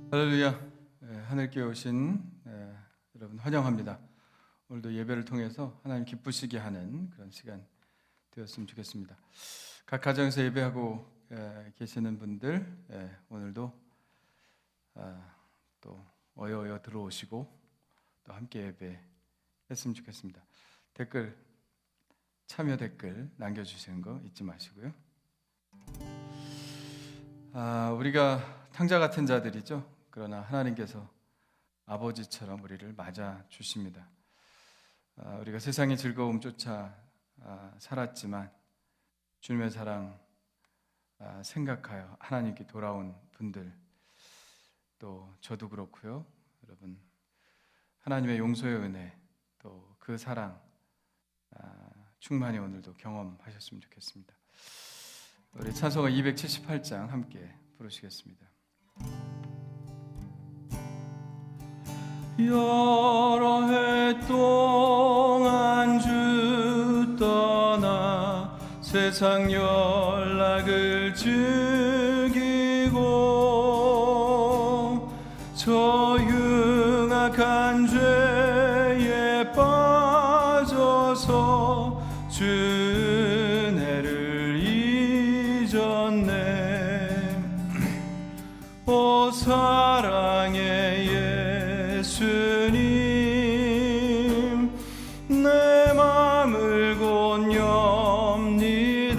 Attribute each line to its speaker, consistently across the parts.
Speaker 1: 할렐루야. 하늘께 오신 여러분 환영합니다. 오늘도 예배를 통해서 하나님 기쁘시게 하는 그런 시간 되었으면 좋겠습니다. 각 가정에서 예배하고 계시는 분들 오늘도 또 어여 들어오시고 또 함께 예배했으면 좋겠습니다. 참여 댓글 남겨주시는 거 잊지 마시고요. 우리가 탕자 같은 자들이죠. 그러나 하나님께서 아버지처럼 우리를 맞아 주십니다. 우리가 세상의 즐거움 쫓아 살았지만 주님의 사랑 생각하여 하나님께 돌아온 분들, 또 저도 그렇고요. 여러분, 하나님의 용서의 은혜, 또 그 사랑 충만히 오늘도 경험하셨으면 좋겠습니다. 우리 찬송가 278장 함께 부르시겠습니다. 여러 해 동안 주 떠나 세상 연락을 즐기고 저 흉악한 죄에 빠져서 주 은혜를 잊었네. 오 사랑의 예수님, 내 맘을 곧 엽니다.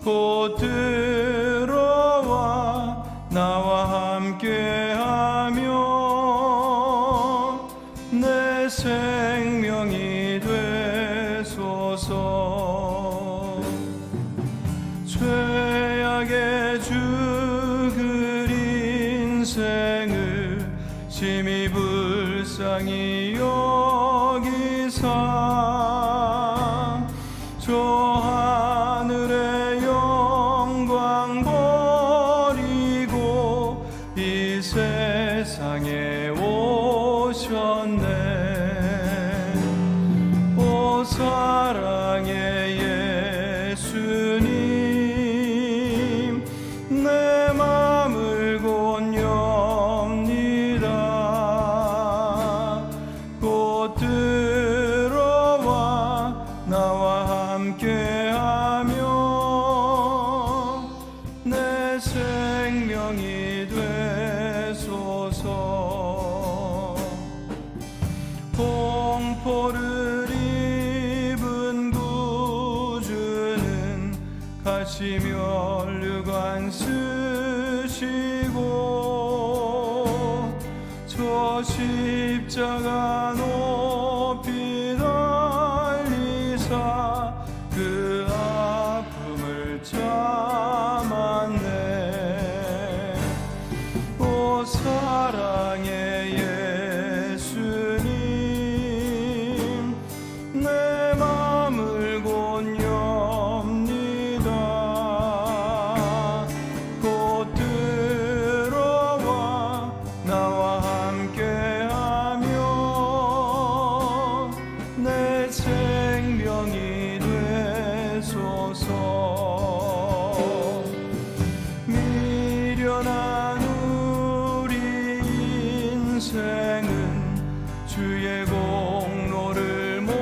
Speaker 1: 곧 들어와 나와 함께하며 내 생명이 되소서. 죄악의 주 그 인생을 심히 불쌍히 여기사 저 하늘의 영광 버리고 이 세상에 오셨네. 오 사랑의 예수님, 내 맘을 곧 엽니다. 곧 들어와 나와 함께하며 내 생명이 되소서. 공포를 입은 구주는 같이 면류관 쓰시고 저 십자가 높이 달리사 그 아픔을 참았네. 오 사랑의 예수님, 내 맘을 곧 엽니다. 곧 들어와 나와 함께하며 내 생명이 되소서. 미련한 우리 인생은 주의 공로를 모르고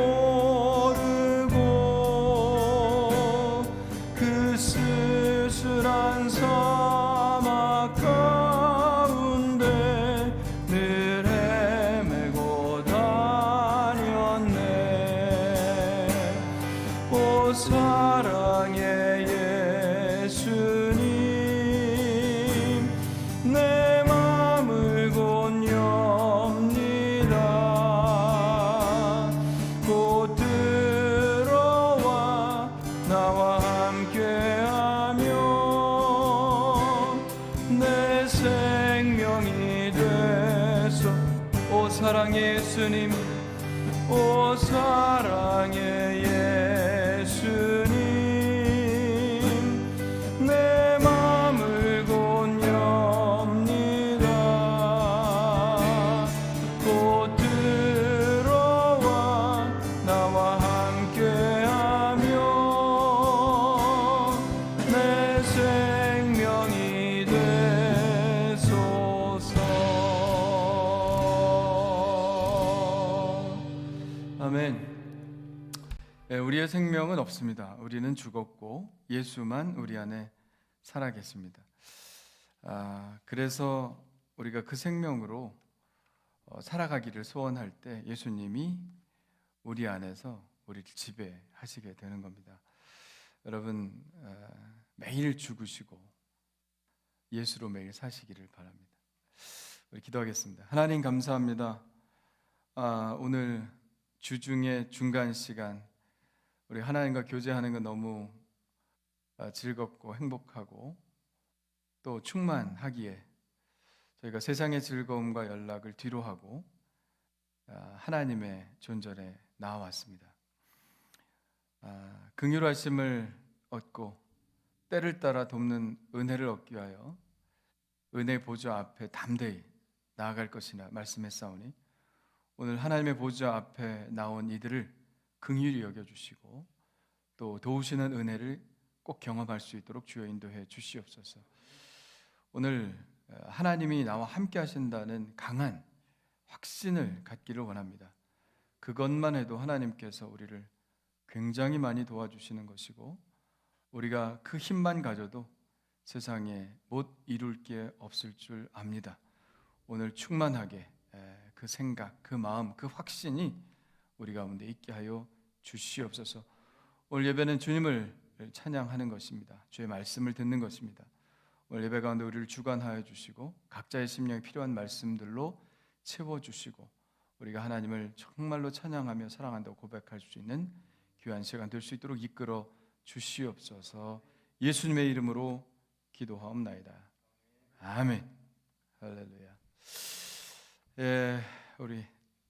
Speaker 1: 그 쓸쓸한 사막 가운데 늘 헤매고 다녔네. 오 사랑의 예수님, 내 맘을 곧 엽니다. 곧 들어와 나와 함께하며 내 생명이 되소. 오 사랑의 예수님, 오 사랑의 예수님, 내 맘을 곧 엽니다. 곧 들어와 나와 함께하며 내 생명이 되 아멘. 우리의 생명은 없습니다. 우리는 죽었고 예수만 우리 안에 살아 계십니다. 그래서 우리가 그 생명으로 살아가기를 소원할 때 예수님이 우리 안에서 우리를 지배하시게 되는 겁니다. 여러분, 매일 죽으시고 예수로 매일 사시기를 바랍니다. 우리 기도하겠습니다. 하나님 감사합니다. 오늘 주중의 중간 시간 우리 하나님과 교제하는 건 너무 즐겁고 행복하고 또 충만하기에 저희가 세상의 즐거움과 연락을 뒤로하고 하나님의 존전에 나와왔습니다. 긍휼하심을 얻고 때를 따라 돕는 은혜를 얻기 위하여 은혜 보좌 앞에 담대히 나아갈 것이나 말씀했사오니 오늘 하나님의 보좌 앞에 나온 이들을 긍휼히 여겨주시고 또 도우시는 은혜를 꼭 경험할 수 있도록 주여 인도해 주시옵소서. 오늘 하나님이 나와 함께 하신다는 강한 확신을 갖기를 원합니다. 그것만 해도 하나님께서 우리를 굉장히 많이 도와주시는 것이고 우리가 그 힘만 가져도 세상에 못 이룰 게 없을 줄 압니다. 오늘 충만하게 그 생각, 그 마음, 그 확신이 우리 가운데 있게 하여 주시옵소서. 오늘 예배는 주님을 찬양하는 것입니다. 주의 말씀을 듣는 것입니다. 오늘 예배 가운데 우리를 주관하여 주시고 각자의 심령에 필요한 말씀들로 채워주시고 우리가 하나님을 정말로 찬양하며 사랑한다고 고백할 수 있는 귀한 시간 될 수 있도록 이끌어 주시옵소서. 예수님의 이름으로 기도하옵나이다. 아멘. 할렐루야. 우리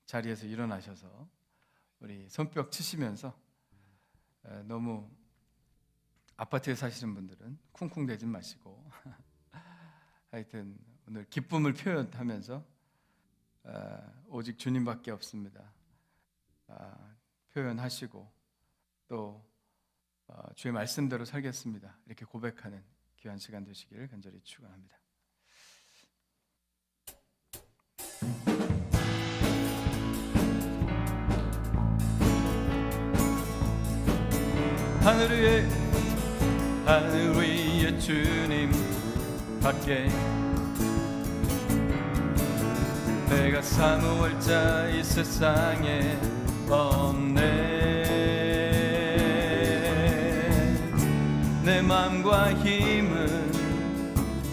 Speaker 1: 자리에서 일어나셔서 우리 손뼉 치시면서 너무 아파트에 사시는 분들은 쿵쿵대지 마시고 하여튼 오늘 기쁨을 표현하면서 오직 주님밖에 없습니다. 표현하시고 또 주의 말씀대로 살겠습니다. 이렇게 고백하는 귀한 시간 되시기를 간절히 축원합니다. 하늘 위에 주님 밖에 내가 사모할 자 이 세상에 없네. 내 맘과 힘은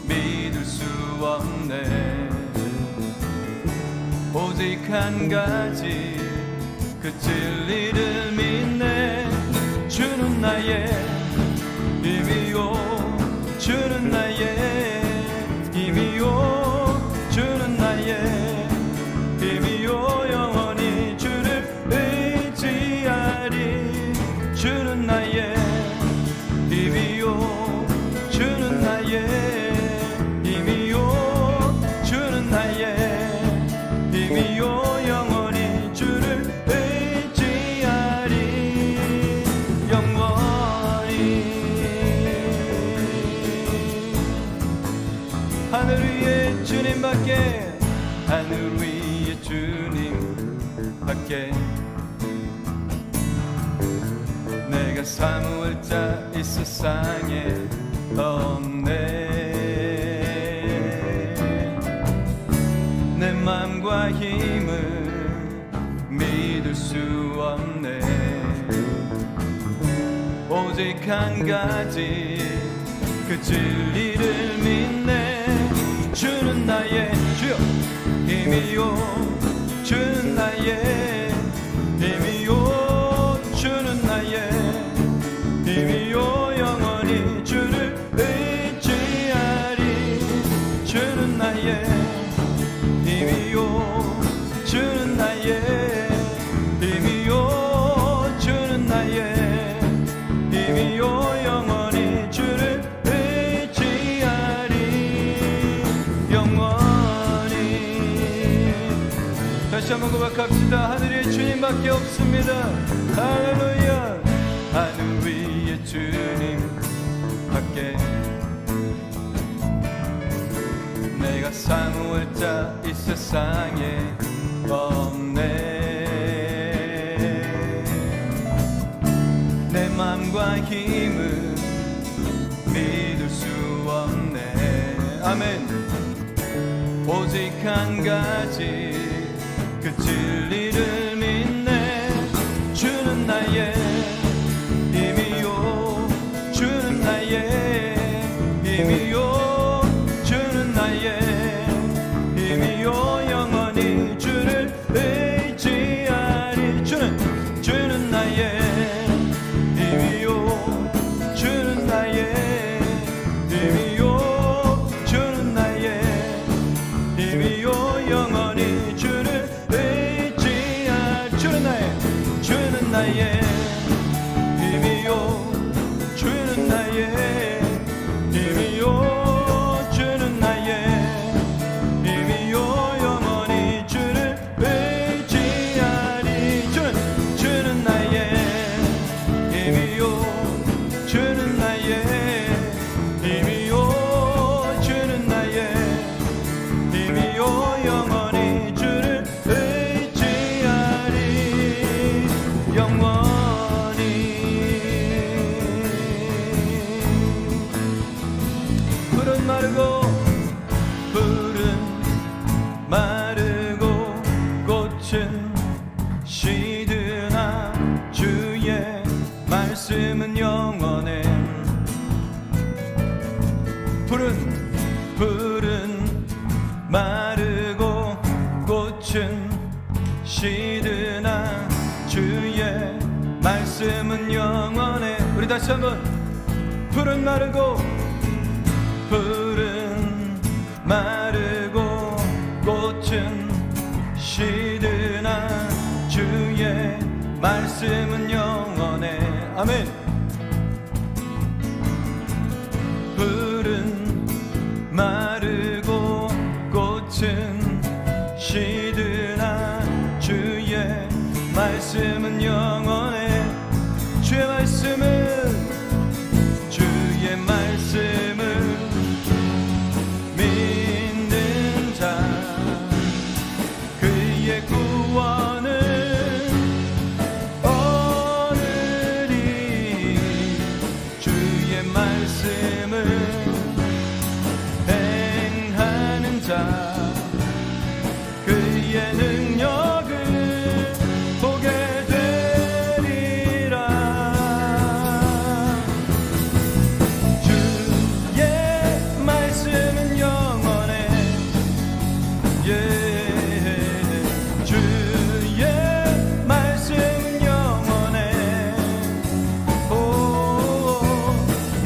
Speaker 1: 믿을 수 없네. 오직 한 가지 그 진리를 믿네. 주는 나의 힘이요, 주는 나의 힘이요, 주는 나의 힘이요. 영원히 주를 의지하리. 주는 나의 힘이요, 주는 나의 힘이요, 주는 나의 힘이요. 영원히 주를 의지하리. 영원히. 하늘 위에 주님밖에, 하늘 위에 주님밖에 내가 사모할 자 이 세상에 없네. 내 맘과 힘을 믿을 수 없네. 오직 한 가지 그 진리를 믿네. 주는 나의 주여 힘이요, 주는 나의 힘이요, 주는 나의 힘이요. 영원히 주를 의지하리. 주는 나의 힘이요, 주는 나의 힘이요, 주는 나의 힘이요. 영원히 주를 의지하리. 영원히. 다시 한번 고백합시다. 하늘에 주님밖에 없습니다. 할렐루야. 하늘 위에 주님밖에 내가 사모할 자 이 세상에 없네. 나의 힘은 믿을 수 없네. 아멘. 오직 한 가지 그 진리를 믿네. 주는 나의 힘이요, 주는 나의 힘이요, 주는 나의 힘이요. 영원히 주를 의지하리. 주는 나의 힘이요, 주는 나의 힘이요, 주는 나의 힘이요. 영원히 주를 의지하리. 주는 나의 힘이요, 주는 나의 힘이요, 주는 나의 힘이요. 영원히 주를 의지하리. 주는 나의 힘이요, 주는 나의 힘이요, 주는 나의 힘이요. 영원히 주를 의지하리. 영원히. 푸른 마르고 꽃은 시드나 주의 말씀은 영원해. 푸른 마르고 꽃은 시드나 주의 말씀은 영원해. 우리 다시 한번. 푸른 마르고 꽃은 시드나 주의 말씀은 영원해. 아멘. 푸른 마르고 꽃은 시드나 주의 말씀은 영원해. 주의 말씀을 믿는 자 그의 구원은 얻으리. 주의 말씀을 행하는 자 그의 능력을 보게 되리라. 주의 말씀은 영원해. 주의 말씀은 영원해.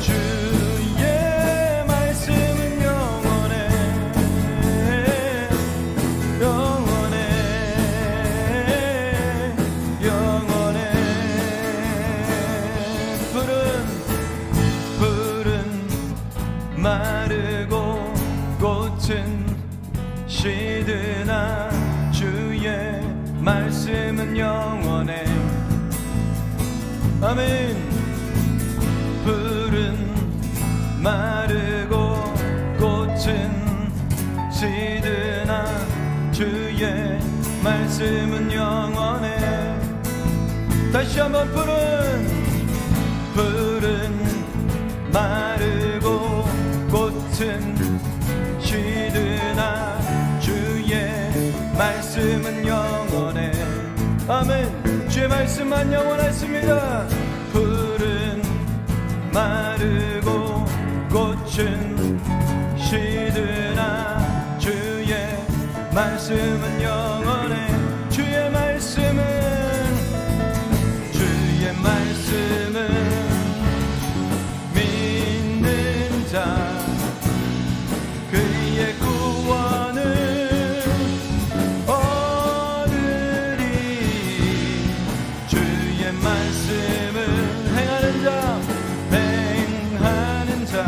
Speaker 1: 주의 말씀은 영원해. 영원해. 푸른 마르고 꽃은 시드나 주의 말씀은 영원해. 아멘. 푸른 마르고 꽃은 시드나 주의 말씀은 영원해. 다시 한번. 푸른 마르고 꽃은 시드나 주의 말씀은 영원해. 아멘. 주의 말씀만 영원하십니다. 푸른 마르고 꽃은 시드나 주의 말씀은 영원해. 주의 말씀은 믿는 자 그의 구원을 얻으리. 주의 말씀을 행하는 자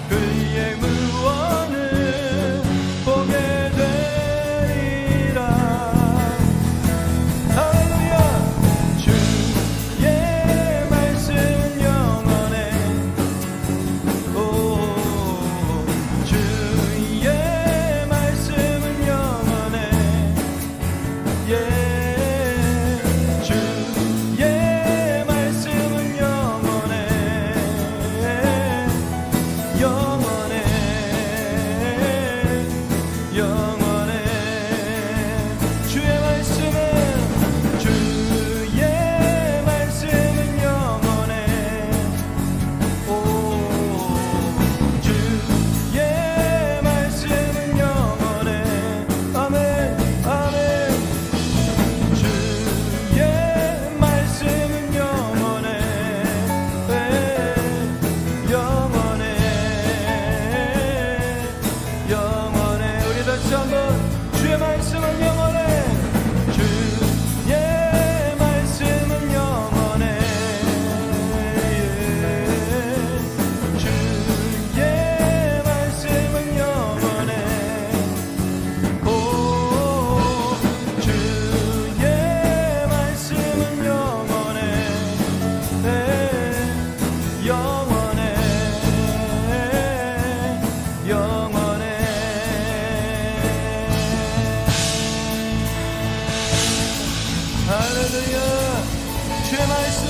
Speaker 1: 그의 구원을 보게 되리라. 할렐루야. 주의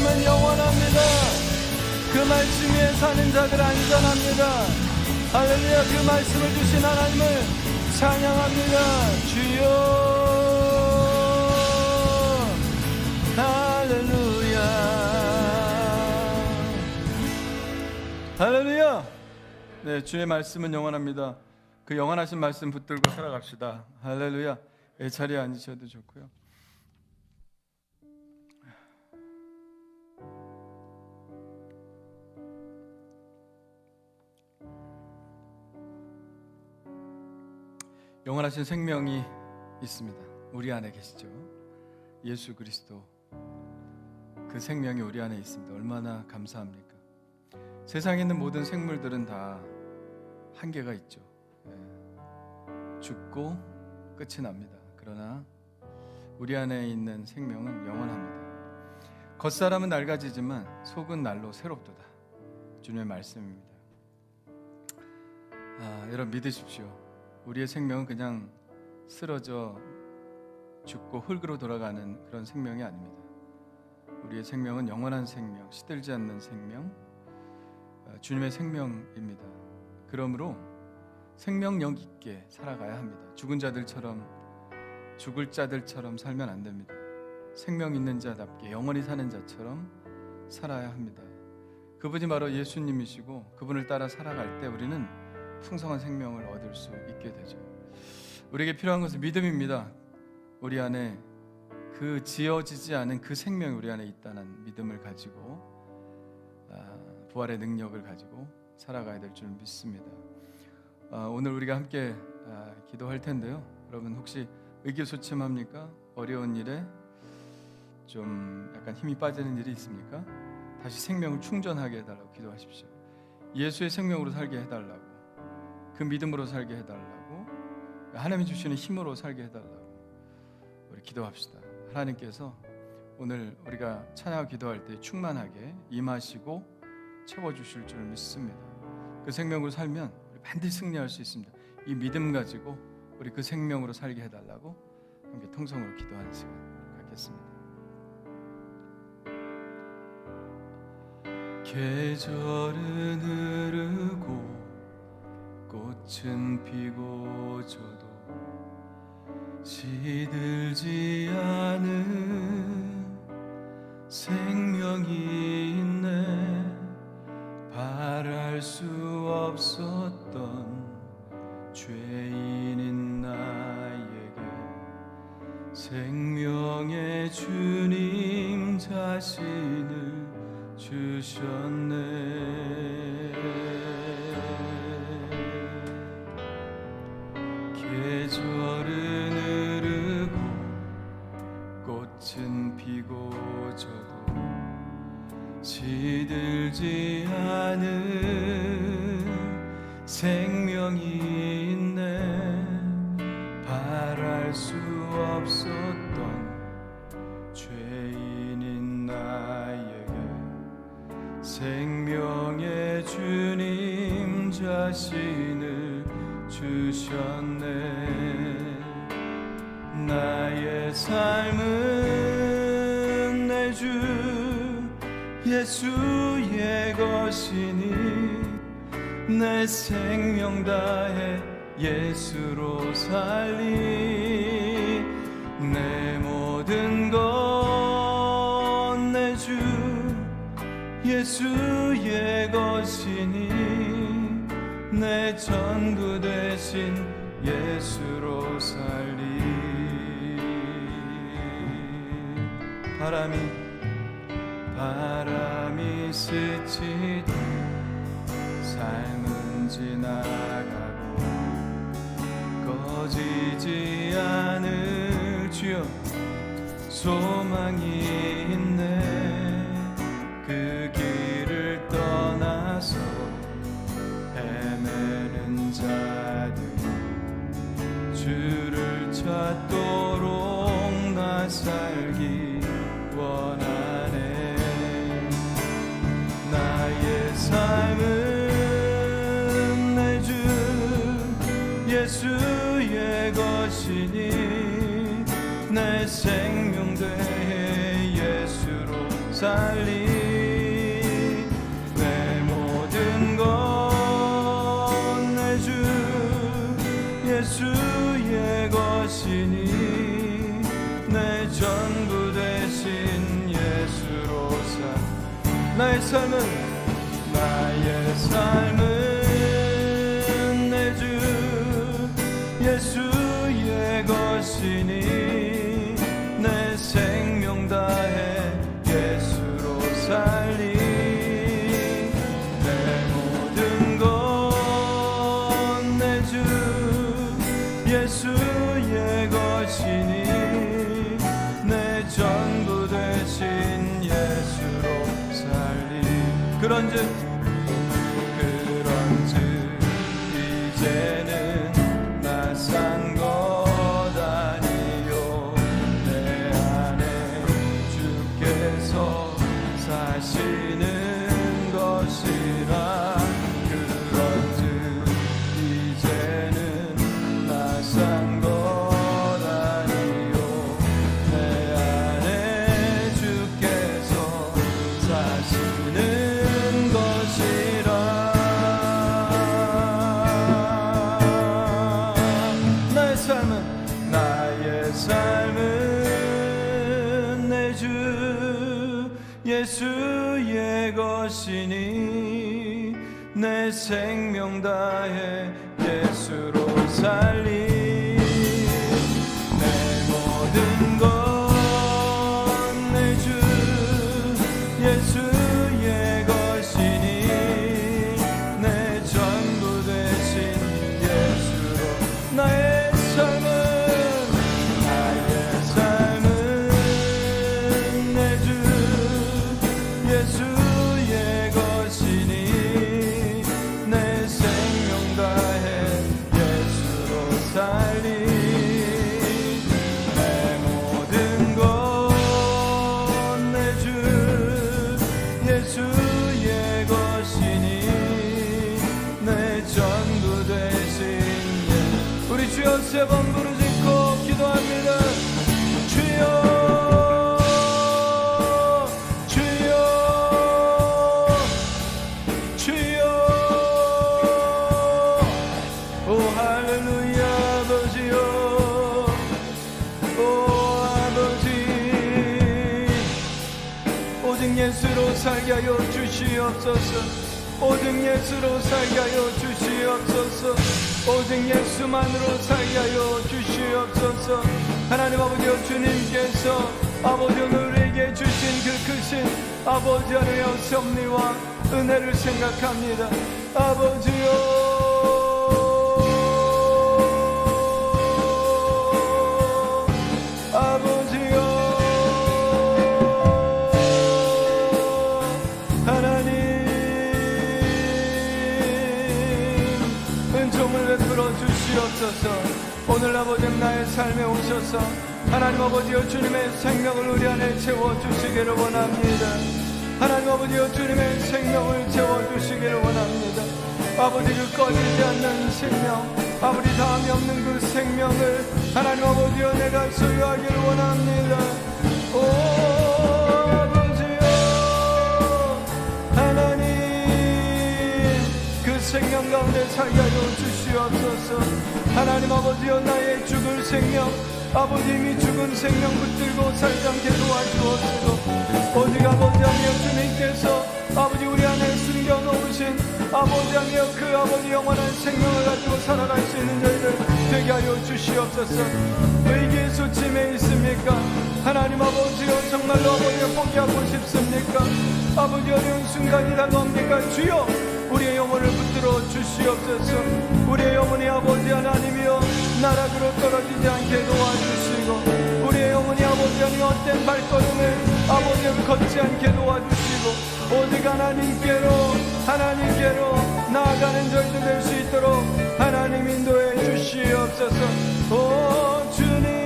Speaker 1: 말씀은 영원합니다. 그 말씀 위에 사는 자들 안전합니다. 할렐루야. 그 말씀을 주신 하나님을 찬양합니다. 주여 할렐루야 할렐루야. 네, 주의 말씀은 영원합니다. 그 영원하신 말씀 붙들고 살아갑시다. 할렐루야. 자리에 앉으셔도 좋고요. 영원하신 생명이 있습니다. 우리 안에 계시죠. 예수 그리스도, 그 생명이 우리 안에 있습니다. 얼마나 감사합니까? 세상에 있는 모든 생물들은 다 한계가 있죠. 죽고 끝이 납니다. 그러나 우리 안에 있는 생명은 영원합니다. 겉사람은 낡아지지만 속은 날로 새롭도다. 주님의 말씀입니다. 여러분 믿으십시오. 우리의 생명은 그냥 쓰러져 죽고 흙으로 돌아가는 그런 생명이 아닙니다. 우리의 생명은 영원한 생명, 시들지 않는 생명, 주님의 생명입니다. 그러므로 생명력 있게 살아가야 합니다. 죽은 자들처럼, 죽을 자들처럼 살면 안 됩니다. 생명 있는 자답게 영원히 사는 자처럼 살아야 합니다. 그분이 바로 예수님이시고 그분을 따라 살아갈 때 우리는 풍성한 생명을 얻을 수 있게 되죠. 우리에게 필요한 것은 믿음입니다. 우리 안에 그 지어지지 않은 그 생명이 우리 안에 있다는 믿음을 가지고 부활의 능력을 가지고 살아가야 될 줄 믿습니다. 오늘 우리가 함께 기도할 텐데요. 여러분 혹시 의기소침합니까? 어려운 일에 좀 약간 힘이 빠지는 일이 있습니까? 다시 생명을 충전하게 해달라고 기도하십시오. 예수의 생명으로 살게 해달라고, 그 믿음으로 살게 해달라고, 하나님이 주시는 힘으로 살게 해달라고 우리 기도합시다. 하나님께서 오늘 우리가 찬양하고 기도할 때 충만하게 임하시고 채워주실 줄 믿습니다. 그 생명으로 살면 우리 반드시 승리할 수 있습니다. 이 믿음 가지고 우리 그 생명으로 살게 해달라고 함께 통성으로 기도하는 시간 갖겠습니다. 계절은 흐르고 꽃은 피고 져도 시들지 않은 생명이 있네. 바랄 수 없었던 죄인인 나에게 생명의 주님 자신을 주셨네. 계절은 흐르고 꽃은 피고 져도 시들지 않은 생명이 있네. 바랄 수 없었던 죄인인 나에게 생명의 주님 자신을 주셨네. 나의 삶은 내 주 예수의 것이니 내 생명 다해 예수로 살리. 내 모든 것 내 주 예수의 것이니 내 전부 되신 예수로 살리. 바람이 스치듯 삶은 지나가고 꺼지지 않을 주여 소망이 있네. 그 길을 떠나서 헤매는 자들 주를 찾도록 나 살기 원하네. 나의 삶은 내 주 예수의 것이니 내 생명 되해 예수로 살리 내 모든 것 내 주 예수의 것이니 내 전부 되신 예수로 나의 삶은 내 주 예수의 것이니 내 생명 다해 예수로 살리 내 모든 것 내 주 예수의 것이니 내 전부 되신 예수로 살리 그런즉 이제는 나 산 것 아니요 내 안에 주께서 사시는 것이라 그런즉 이제는 나 산 것 아니요 내 안에 주께서 사시는 것이라 나의 삶은 내 주 예수의 것이니 내 생명 다해 예수로 살리 내 모든 것 내 주 예수의 것이니 내 전부 되신 예수로 나의 삶은 내 주 예수의 것이니 내 생명 다해 예수로 살리 내 모든 것 내 주 예수의 것이니 내 전부 되신 우리 주여 세 번 부르짖고 기도합니다. 주여 예수로 살게 하여 주시옵소서. 오직 예수로 살게 하여 주시옵소서. 오직 예수만으로 살게 하여 주시옵소서. 하나님 아버지여 주님께서 아버지 우리에게 주신 그 크신 아버지 하나님의 섭리와 은혜를 생각합니다. 아버지여 오늘 아버지 나의 삶에 오셔서 하나님 아버지여 주님의 생명을 우리 안에 채워주시기를 원합니다. 하나님 아버지여 주님의 생명을 채워주시기를 원합니다. 아버지 그 꺼지지 않는 생명 아버지 다음이 없는 그 생명을 하나님 아버지여 내가 소유하기를 원합니다. 오 아버지여 하나님 그 생명 가운데 살게 하여 주시옵소서. 하나님 아버지여 나의 죽을 생명 아버지 이미 죽은 생명 붙들고 살지 않게 도와주옵시고 오직 아버지 하며 주님께서 아버지 우리 안에 숨겨놓으신 아버지 하며 그 아버지 영원한 생명을 가지고 살아갈 수 있는 저희들 되게 하여 주시옵소서. 위기의 수침에 있습니까? 하나님 아버지여 정말로 아버지여 포기하고 싶습니까? 아버지 어려운 순간이 다가옵니까? 주여 우리의 영혼을 붙들어 주시옵소서. 우리의 영혼이 아버지 하나님이여 나락으로 떨어지지 않게 도와주시고 우리의 영혼이 아버지 하나님 헛된 발걸음을 아버지를 걷지 않게 도와주시고 오직 하나님께로 나아가는 저희들 될 수 있도록 하나님 인도해 주시옵소서. 오 주님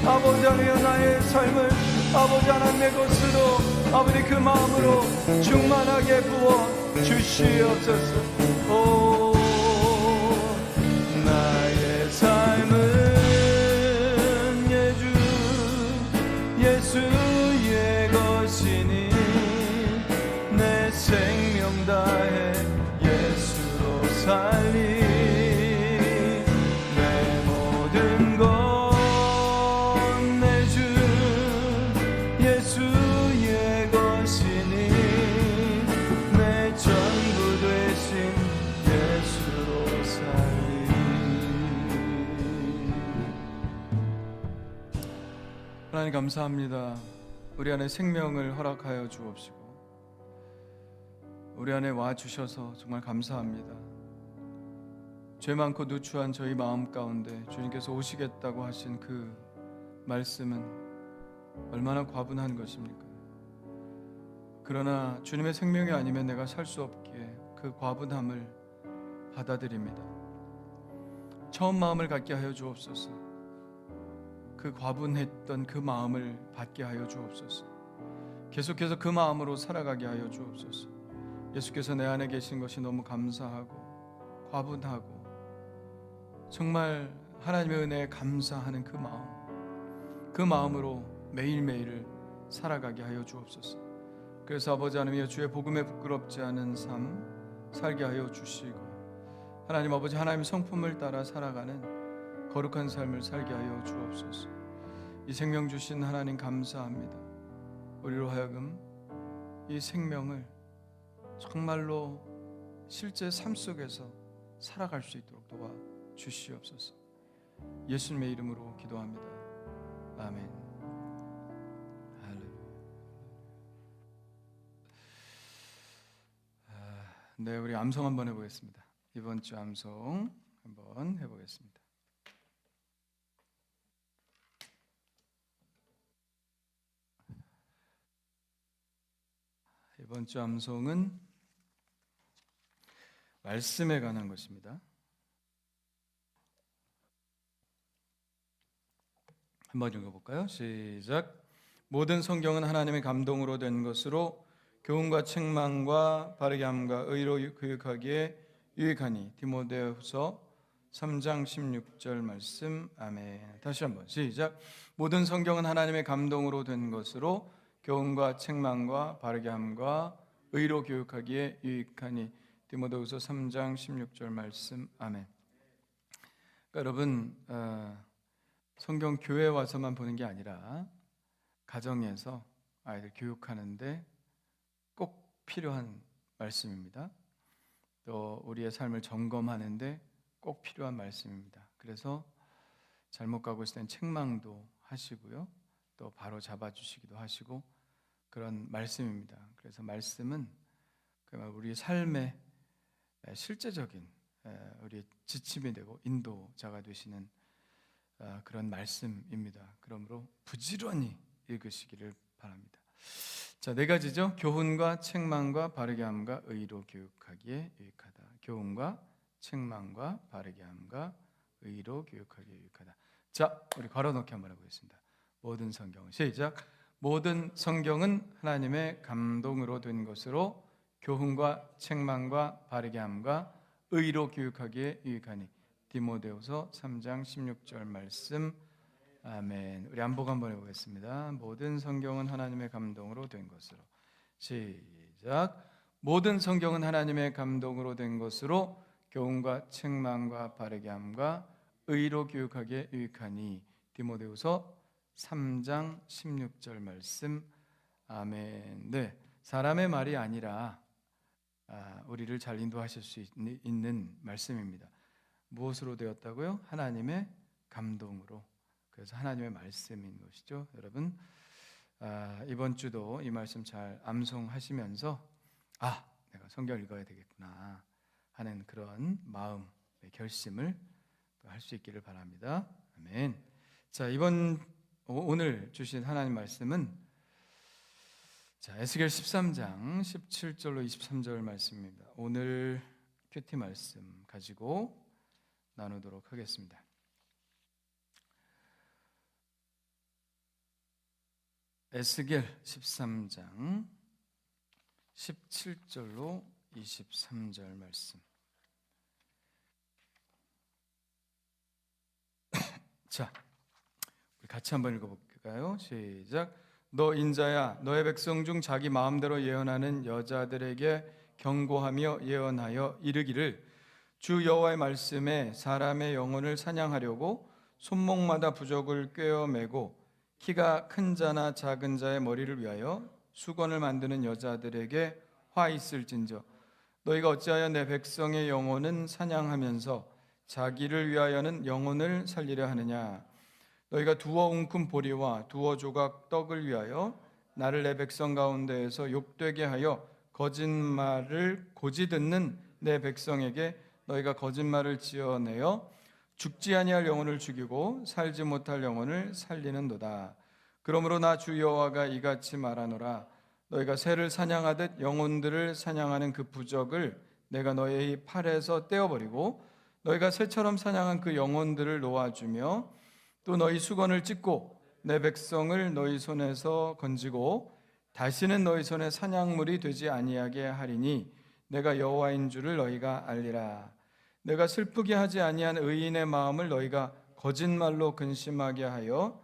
Speaker 1: 아버지 하나여 나의 삶을 아버지 하나님의 것으로 아버지 그 마음으로 충만하게 부어 주시옵소서. 오 나의 삶은 예수의 것이니 내 생명 다해 예수로 살리 내 모든 것 내 주 예수의 것이니 내 전부 되신 예수로 살리. 하나님 감사합니다. 우리 안에 생명을 허락하여 주옵시고 우리 안에 와 주셔서 정말 감사합니다. 죄 많고 누추한 저희 마음 가운데 주님께서 오시겠다고 하신 그 말씀은 얼마나 과분한 것입니까? 그러나 주님의 생명이 아니면 내가 살 수 없기에 그 과분함을 받아들입니다. 처음 마음을 갖게 하여 주옵소서. 그 과분했던 그 마음을 받게 하여 주옵소서. 계속해서 그 마음으로 살아가게 하여 주옵소서. 예수께서 내 안에 계신 것이 너무 감사하고 과분하고 정말 하나님의 은혜에 감사하는 그 마음, 그 마음으로 매일매일을 살아가게 하여 주옵소서. 그래서 아버지 하나님이여 주의 복음에 부끄럽지 않은 삶 살게 하여 주시고 하나님 아버지 하나님의 성품을 따라 살아가는 거룩한 삶을 살게 하여 주옵소서. 이 생명 주신 하나님 감사합니다. 우리로 하여금 이 생명을 정말로 실제 삶 속에서 살아갈 수 있도록 도와주시옵소서. 예수님의 이름으로 기도합니다. 아멘. 네, 우리 암송 한번 해보겠습니다. 이번 주 암송 한번 해보겠습니다. 이번 주 암송은 말씀에 관한 것입니다. 한번 읽어볼까요? 시작. 모든 성경은 하나님의 감동으로 된 것으로 교훈과 책망과 바르게 함과 의로 교육하기에 유익하니. 디모데후서 3장 16절 말씀. 아멘. 다시 한번 시작. 모든 성경은 하나님의 감동으로 된 것으로 교훈과 책망과 바르게 함과 의로 교육하기에 유익하니. 디모데후서 3장 16절 말씀. 아멘. 그러니까 여러분 성경 교회에 와서만 보는 게 아니라 가정에서 아이들 교육하는데 꼭 필요한 말씀입니다. 또 우리의 삶을 점검하는데 꼭 필요한 말씀입니다. 그래서 잘못 가고 있을 땐 책망도 하시고요. 또 바로 잡아주시기도 하시고 그런 말씀입니다. 그래서 말씀은 우리 삶의 실제적인 우리의 지침이 되고 인도자가 되시는 그런 말씀입니다. 그러므로 부지런히 읽으시기를 바랍니다. 자, 네 가지죠. 교훈과 책망과 바르게 함과 의로 교육하기에 유익하다. 교훈과 책망과 바르게 함과 의로 교육하기에 유익하다. 자, 우리 괄호넣기 한번 해보겠습니다. 모든 성경은 시작. 모든 성경은 하나님의 감동으로 된 것으로 교훈과 책망과 바르게 함과 의로 교육하기에 유익하니. 디모데후서 3장 16절 말씀. 아멘. 우리 암복 한번 해보겠습니다. 모든 성경은 하나님의 감동으로 된 것으로. 시작. 모든 성경은 하나님의 감동으로 된 것으로 교훈과 책망과 바르게 함과 의로 교육하기에 유익하니. 디모데후서 3장 16절 말씀. 아멘. 네, 사람의 말이 아니라 우리를 잘 인도하실 수 있는 말씀입니다. 무엇으로 되었다고요? 하나님의 감동으로. 그래서 하나님의 말씀인 것이죠. 여러분 이번 주도 이 말씀 잘 암송하시면서 내가 성경 읽어야 되겠구나 하는 그런 마음의 결심을 할 수 있기를 바랍니다. 아멘. 자, 오늘 주신 하나님 말씀은 에스겔 13장 17절로 23절 말씀입니다. 오늘 큐티 말씀 가지고 나누도록 하겠습니다. 에스겔 13장 17절로 23절 말씀. 자, 우리 같이 한번 읽어볼까요? 시작. 너 인자야, 너의 백성 중 자기 마음대로 예언하는 여자들에게 경고하며 예언하여 이르기를, 주 여호와의 말씀에 사람의 영혼을 사냥하려고 손목마다 부적을 꿰어매고 키가 큰 자나 작은 자의 머리를 위하여 수건을 만드는 여자들에게 화 있을진저, 너희가 어찌하여 내 백성의 영혼은 사냥하면서 자기를 위하여는 영혼을 살리려 하느냐. 너희가 두어 웅큼 보리와 두어 조각 떡을 위하여 나를 내 백성 가운데에서 욕되게 하여 거짓말을 고지 듣는 내 백성에게 너희가 거짓말을 지어내어 죽지 아니할 영혼을 죽이고 살지 못할 영혼을 살리는도다. 그러므로 나 주 여호와가 이같이 말하노라. 너희가 새를 사냥하듯 영혼들을 사냥하는 그 부적을 내가 너희 팔에서 떼어버리고 너희가 새처럼 사냥한 그 영혼들을 놓아주며 또 너희 수건을 찢고 내 백성을 너희 손에서 건지고 다시는 너희 손에 사냥물이 되지 아니하게 하리니 내가 여호와인 줄을 너희가 알리라. 내가 슬프게 하지 아니한 의인의 마음을 너희가 거짓말로 근심하게 하여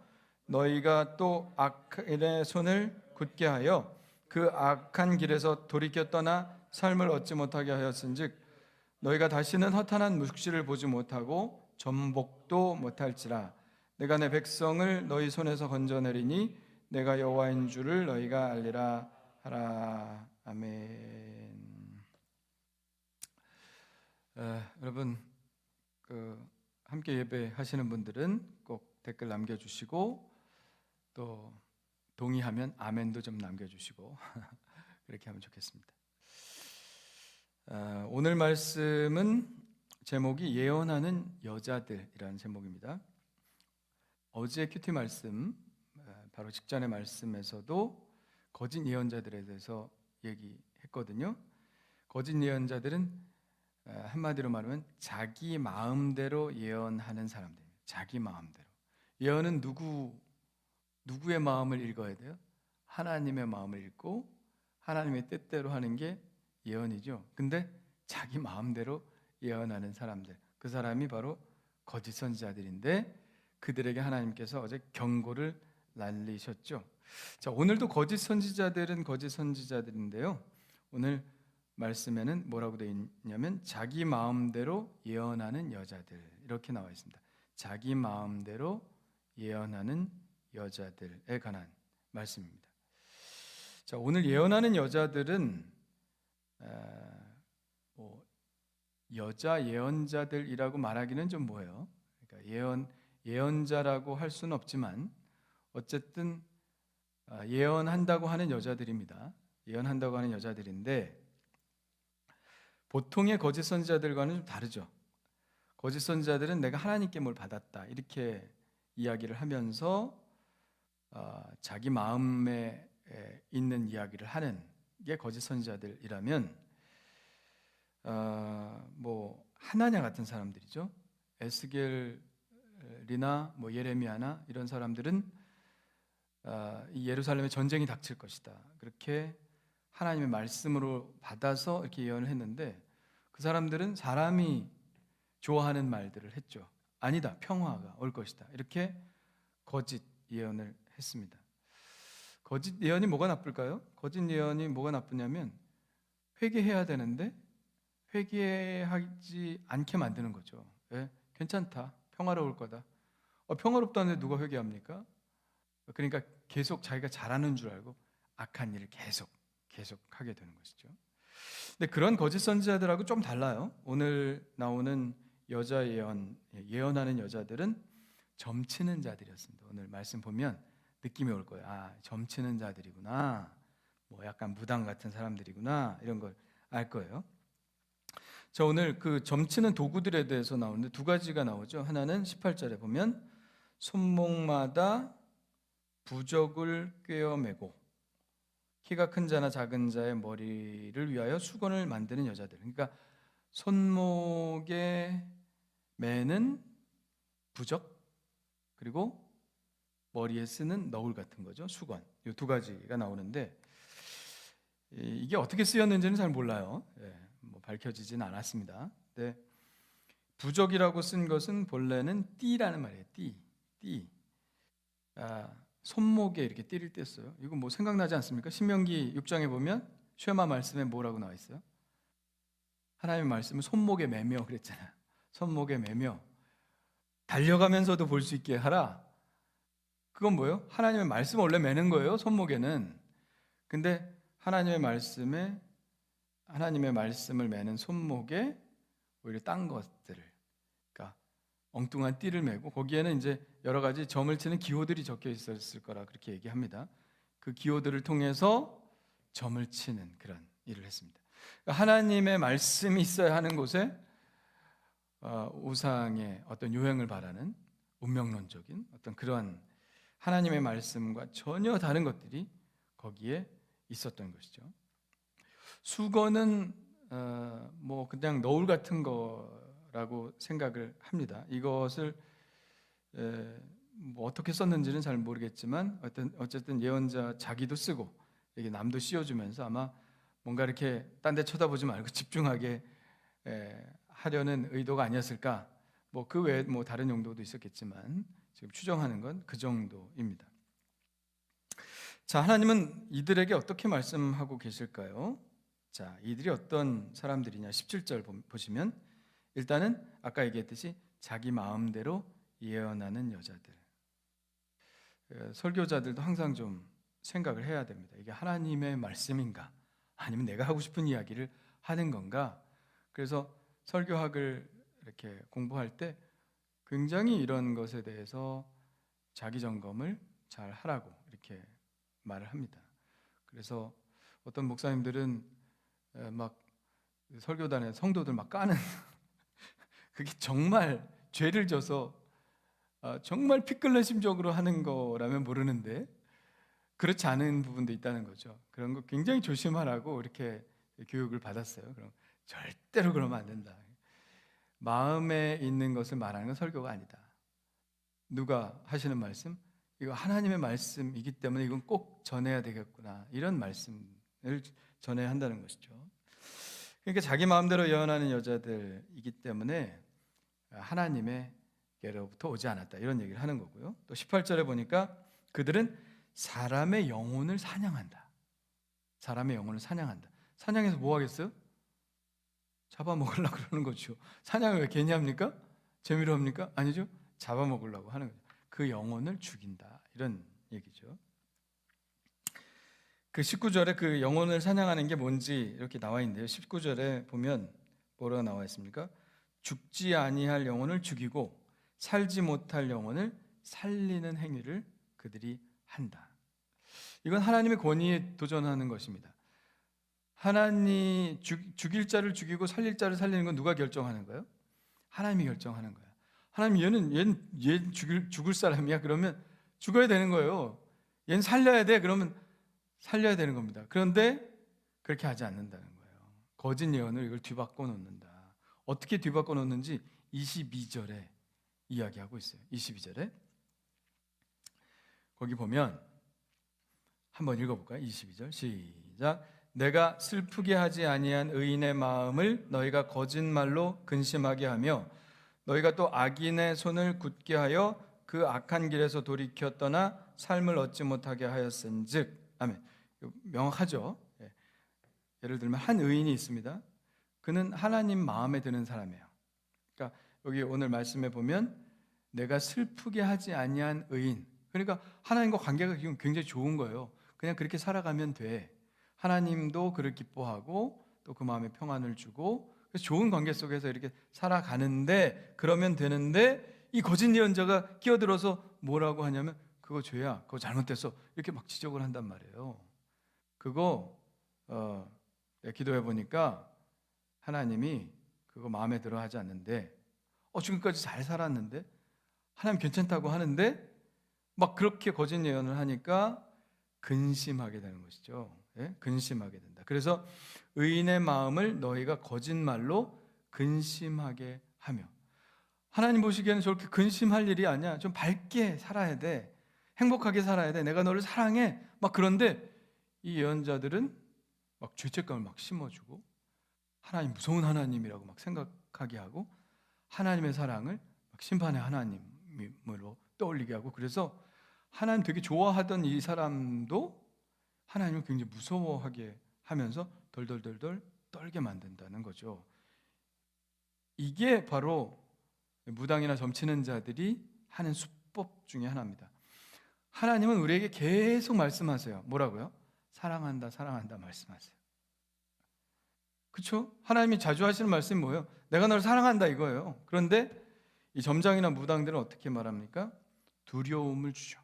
Speaker 1: 너희가 또 악인의 손을 굳게 하여 그 악한 길에서 돌이켜 떠나 삶을 얻지 못하게 하였은즉 너희가 다시는 허탄한 묵시를 보지 못하고 전복도 못할지라. 내가 내 백성을 너희 손에서 건져내리니 내가 여호와인 줄을 너희가 알리라 하라. 아멘. 여러분, 함께 예배하시는 분들은 꼭 댓글 남겨주시고 또 동의하면 아멘도 좀 남겨주시고 그렇게 하면 좋겠습니다. 오늘 말씀은 제목이 예언하는 여자들이라는 제목입니다. 어제 큐티 말씀, 바로 직전의 말씀에서도 거짓 예언자들에 대해서 얘기했거든요. 거짓 예언자들은 한마디로 말하면 자기 마음대로 예언하는 사람들입니다. 자기 마음대로. 예언은 누구의 마음을 읽어야 돼요? 하나님의 마음을 읽고 하나님의 뜻대로 하는 게 예언이죠. 근데 자기 마음대로 예언하는 사람들, 그 사람이 바로 거짓 선지자들인데 그들에게 하나님께서 어제 경고를 날리셨죠. 자, 오늘도 거짓 선지자들은 거짓 선지자들인데요. 오늘 말씀에는 뭐라고 되어 있냐면 자기 마음대로 예언하는 여자들, 이렇게 나와 있습니다. 자기 마음대로 예언하는 여자들에 관한 말씀입니다. 자, 오늘 예언하는 여자들은 여자 예언자들이라고 말하기는 좀 뭐예요? 그러니까 예언자라고 할 수는 없지만 어쨌든 예언한다고 하는 여자들입니다. 예언한다고 하는 여자들인데 보통의 거짓 선지자들과는 좀 다르죠. 거짓 선지자들은 내가 하나님께 뭘 받았다 이렇게 이야기를 하면서 자기 마음에 있는 이야기를 하는 게 거짓 선지자들이라면 하나냐 같은 사람들이죠. 에스겔이나 예레미야나 이런 사람들은 이 예루살렘에 전쟁이 닥칠 것이다, 그렇게 하나님의 말씀으로 받아서 이렇게 예언을 했는데 그 사람들은 사람이 좋아하는 말들을 했죠. 아니다, 평화가 올 것이다, 이렇게 거짓 예언을 했습니다. 거짓 예언이 뭐가 나쁠까요? 거짓 예언이 뭐가 나쁘냐면 회개해야 되는데 회개하지 않게 만드는 거죠. 예? 괜찮다, 평화로울 거다. 평화롭다는데 누가 회개합니까? 그러니까 계속 자기가 잘하는 줄 알고 악한 일을 계속 하게 되는 것이죠. 근데 그런 거짓 선지자들하고 좀 달라요. 오늘 나오는 여자 예언하는 여자들은 점치는 자들이었습니다. 오늘 말씀 보면 느낌이 올 거예요. 점치는 자들이구나, 약간 무당 같은 사람들이구나, 이런 걸 알 거예요. 자, 오늘 그 점치는 도구들에 대해서 나오는데 두 가지가 나오죠. 하나는 18절에 보면 손목마다 부적을 꿰어매고 키가 큰 자나 작은 자의 머리를 위하여 수건을 만드는 여자들. 그러니까 손목에 매는 부적, 그리고 머리에 쓰는 너울 같은 거죠. 수건. 이 두 가지가 나오는데 이게 어떻게 쓰였는지는 잘 몰라요. 뭐 밝혀지진 않았습니다. 근데 부적이라고 쓴 것은 본래는 띠라는 말이에요. 띠. 손목에 이렇게 띠를 뗐어요. 이거 뭐 생각나지 않습니까? 신명기 6장에 보면 쉐마 말씀에 뭐라고 나와 있어요? 하나님의 말씀은 손목에 매며 그랬잖아요. 손목에 매며 달려가면서도 볼 수 있게 하라. 그건 뭐예요? 하나님의 말씀을 원래 매는 거예요, 손목에는. 근데 하나님의 말씀을 매는 손목에 오히려 딴 것들을, 그러니까 엉뚱한 띠를 매고 거기에는 이제 여러 가지 점을 치는 기호들이 적혀 있었을 거라 그렇게 얘기합니다. 그 기호들을 통해서 점을 치는 그런 일을 했습니다. 그러니까 하나님의 말씀이 있어야 하는 곳에 우상의 어떤 유행을 바라는 운명론적인 어떤 그러한 하나님의 말씀과 전혀 다른 것들이 거기에 있었던 것이죠. 수건은 뭐 그냥 너울 같은 거라고 생각을 합니다. 이것을 뭐 어떻게 썼는지는 잘 모르겠지만 어쨌든 예언자 자기도 쓰고 이게 남도 씌워주면서 아마 뭔가 이렇게 딴 데 쳐다보지 말고 집중하게 하려는 의도가 아니었을까. 뭐 그 외에 뭐 다른 용도도 있었겠지만 지금 추정하는 건 그 정도입니다. 자, 하나님은 이들에게 어떻게 말씀하고 계실까요? 자, 이들이 어떤 사람들이냐? 17절 보시면 일단은 아까 얘기했듯이 자기 마음대로 예언하는 여자들. 설교자들도 항상 좀 생각을 해야 됩니다. 이게 하나님의 말씀인가? 아니면 내가 하고 싶은 이야기를 하는 건가? 그래서 설교학을 이렇게 공부할 때 굉장히 이런 것에 대해서 자기 점검을 잘 하라고 이렇게 말을 합니다. 그래서 어떤 목사님들은 막 설교단에 성도들 막 까는 그게 정말 죄를 져서 정말 피 끓는 심정으로 하는 거라면 모르는데 그렇지 않은 부분도 있다는 거죠. 그런 거 굉장히 조심하라고 이렇게 교육을 받았어요. 그럼 절대로 그러면 안 된다. 마음에 있는 것을 말하는 건 설교가 아니다. 누가 하시는 말씀? 이거 하나님의 말씀이기 때문에 이건 꼭 전해야 되겠구나. 이런 말씀을 전해야 한다는 것이죠. 그러니까 자기 마음대로 예언하는 여자들이기 때문에 하나님의께로부터 오지 않았다. 이런 얘기를 하는 거고요. 또 18절에 보니까 그들은 사람의 영혼을 사냥한다. 사람의 영혼을 사냥한다. 사냥해서 뭐 하겠어요? 잡아먹으려고 그러는 거죠. 사냥을 왜 괜히 합니까? 재미로 합니까? 아니죠. 잡아먹으려고 하는 거죠. 그 영혼을 죽인다. 이런 얘기죠. 그 19절에 그 영혼을 사냥하는 게 뭔지 이렇게 나와 있는데요. 19절에 보면 뭐라고 나와 있습니까? 죽지 아니할 영혼을 죽이고 살지 못할 영혼을 살리는 행위를 그들이 한다. 이건 하나님의 권위에 도전하는 것입니다. 하나님 죽일 자를 죽이고 살릴 자를 살리는 건 누가 결정하는 거예요? 하나님이 결정하는 거예요. 하나님 얘는 죽을 사람이야. 그러면 죽어야 되는 거예요. 얘는 살려야 돼. 그러면 살려야 되는 겁니다. 그런데 그렇게 하지 않는다는 거예요. 거짓 예언을 이걸 뒤바꿔 놓는다. 어떻게 뒤바꿔 놓는지 22절에 이야기하고 있어요. 22절에 거기 보면 한번 읽어볼까요? 22절 시작. 내가 슬프게 하지 아니한 의인의 마음을 너희가 거짓말로 근심하게 하며 너희가 또 악인의 손을 굳게 하여 그 악한 길에서 돌이켜 떠나 삶을 얻지 못하게 하였은즉. 아멘. 명확하죠. 예를 들면 한 의인이 있습니다. 그는 하나님 마음에 드는 사람이에요. 그러니까 여기 오늘 말씀에 보면 내가 슬프게 하지 아니한 의인. 그러니까 하나님과 관계가 굉장히 좋은 거예요. 그냥 그렇게 살아가면 돼. 하나님도 그를 기뻐하고 또 그 마음에 평안을 주고 그래서 좋은 관계 속에서 이렇게 살아가는데 그러면 되는데 이 거짓 예언자가 끼어들어서 뭐라고 하냐면 그거 죄야. 그거 잘못됐어. 이렇게 막 지적을 한단 말이에요. 그거 기도해 보니까 하나님이 그거 마음에 들어 하지 않는데 지금까지 잘 살았는데 하나님 괜찮다고 하는데 막 그렇게 거짓 예언을 하니까 근심하게 되는 것이죠. 예? 근심하게 된다. 그래서 의인의 마음을 너희가 거짓말로 근심하게 하며 하나님 보시기에는 저렇게 근심할 일이 아니야. 좀 밝게 살아야 돼. 행복하게 살아야 돼. 내가 너를 사랑해. 막 그런데 이 예언자들은 막 죄책감을 막 심어주고 하나님 무서운 하나님이라고 막 생각하게 하고 하나님의 사랑을 막 심판의 하나님으로 떠올리게 하고, 그래서 하나님 되게 좋아하던 이 사람도 하나님을 굉장히 무서워하게 하면서 덜덜덜덜 떨게 만든다는 거죠. 이게 바로 무당이나 점치는 자들이 하는 수법 중에 하나입니다. 하나님은 우리에게 계속 말씀하세요. 뭐라고요? 사랑한다, 사랑한다 말씀하세요. 그렇죠? 하나님이 자주 하시는 말씀이 뭐예요? 내가 너를 사랑한다 이거예요. 그런데 이 점장이나 무당들은 어떻게 말합니까? 두려움을 주죠.